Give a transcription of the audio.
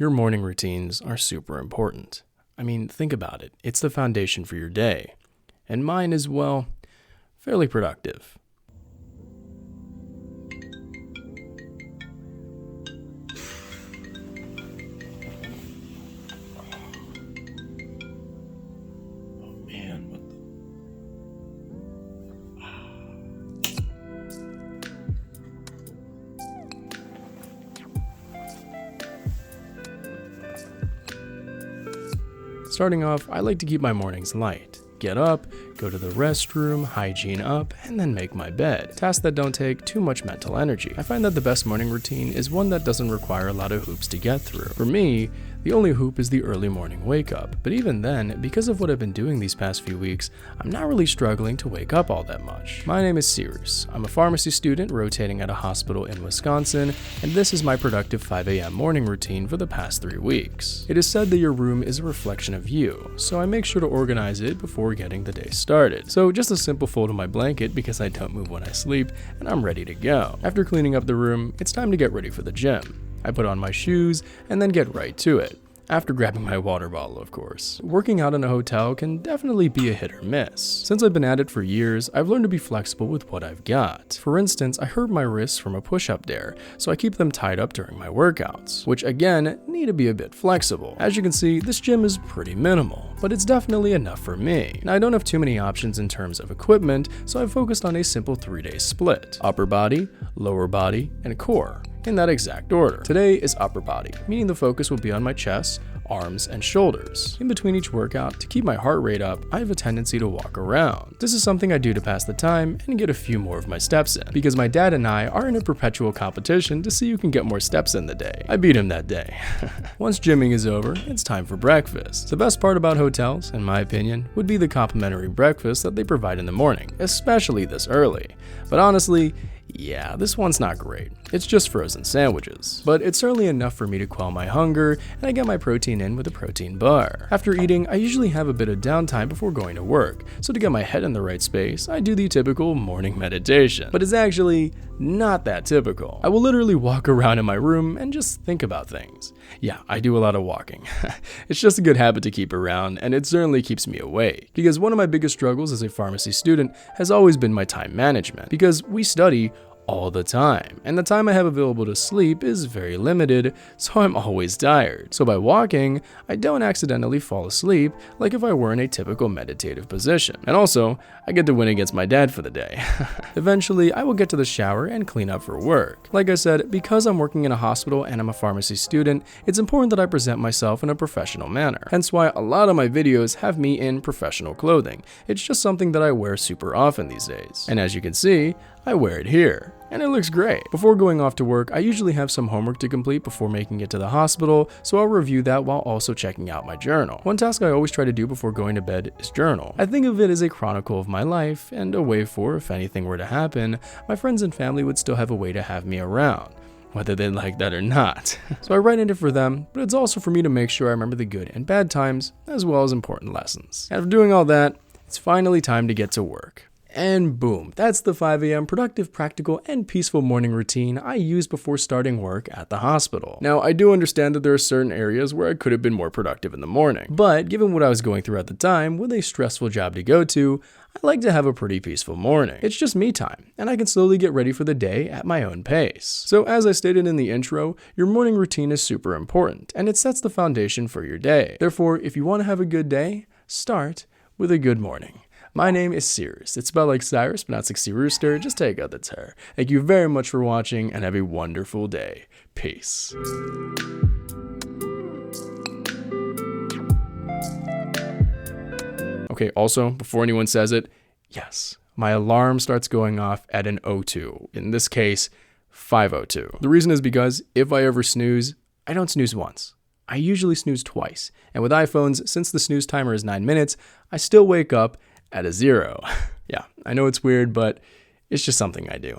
Your morning routines are super important. I mean, think about it. It's the foundation for your day. And mine is, well, fairly productive. Starting off, I like to keep my mornings light. Get up, go to the restroom, hygiene up, and then make my bed. Tasks that don't take too much mental energy. I find that the best morning routine is one that doesn't require a lot of hoops to get through. For me, the only hoop is the early morning wake up. But even then, because of what I've been doing these past few weeks, I'm not really struggling to wake up all that much. My name is Seerus. I'm a pharmacy student rotating at a hospital in Wisconsin, and this is my productive 5 a.m. morning routine for the past 3 weeks. It is said that your room is a reflection of you, so I make sure to organize it before getting the day started. So just a simple fold of my blanket because I don't move when I sleep, and I'm ready to go. After cleaning up the room, it's time to get ready for the gym. I put on my shoes and then get right to it. After grabbing my water bottle, of course. Working out in a hotel can definitely be a hit or miss. Since I've been at it for years, I've learned to be flexible with what I've got. For instance, I hurt my wrists from a push-up dare, so I keep them tied up during my workouts, which again, need to be a bit flexible. As you can see, this gym is pretty minimal, but it's definitely enough for me. Now, I don't have too many options in terms of equipment, so I've focused on a simple 3-day split. Upper body, lower body, and core, in that exact order. Today is upper body, meaning the focus will be on my chest, arms, and shoulders. In between each workout, to keep my heart rate up, I have a tendency to walk around. This is something I do to pass the time and get a few more of my steps in, because my dad and I are in a perpetual competition to see who can get more steps in the day. I beat him that day. Once gymming is over, it's time for breakfast. The best part about hotels, in my opinion, would be the complimentary breakfast that they provide in the morning, especially this early. But honestly, yeah, this one's not great. It's just frozen sandwiches. But it's certainly enough for me to quell my hunger, and I get my protein in with a protein bar. After eating, I usually have a bit of downtime before going to work, so to get my head in the right space, I do the typical morning meditation. But it's actually not that typical. I will literally walk around in my room and just think about things. Yeah, I do a lot of walking. It's just a good habit to keep around, and it certainly keeps me awake. Because one of my biggest struggles as a pharmacy student has always been my time management. Because we study all the time, and the time I have available to sleep is very limited, so I'm always tired. So by walking, I don't accidentally fall asleep like if I were in a typical meditative position. And also, I get to win against my dad for the day. Eventually, I will get to the shower and clean up for work. Like I said, because I'm working in a hospital and I'm a pharmacy student, it's important that I present myself in a professional manner. Hence why a lot of my videos have me in professional clothing. It's just something that I wear super often these days. And as you can see, I wear it here, and it looks great. Before going off to work, I usually have some homework to complete before making it to the hospital, so I'll review that while also checking out my journal. One task I always try to do before going to bed is journal. I think of it as a chronicle of my life, and a way for, if anything were to happen, my friends and family would still have a way to have me around, whether they like that or not. So I write in it for them, but it's also for me to make sure I remember the good and bad times, as well as important lessons. After doing all that, it's finally time to get to work. And boom, that's the 5 a.m. productive, practical, and peaceful morning routine I use before starting work at the hospital. Now, I do understand that there are certain areas where I could have been more productive in the morning, but given what I was going through at the time with a stressful job to go to, I like to have a pretty peaceful morning. It's just me time, and I can slowly get ready for the day at my own pace. So as I stated in the intro, your morning routine is super important, and it sets the foundation for your day. Therefore, if you want to have a good day, start with a good morning. My name is Seerus. It's spelled like Cyrus, but not like Sea Rooster. Just take out the ter. Thank you very much for watching, and have a wonderful day. Peace. Okay, also, before anyone says it, yes, my alarm starts going off at an 02. In this case, 5:02. The reason is because if I ever snooze, I don't snooze once. I usually snooze twice. And with iPhones, since the snooze timer is 9 minutes, I still wake up at a 0. Yeah, I know it's weird, but it's just something I do.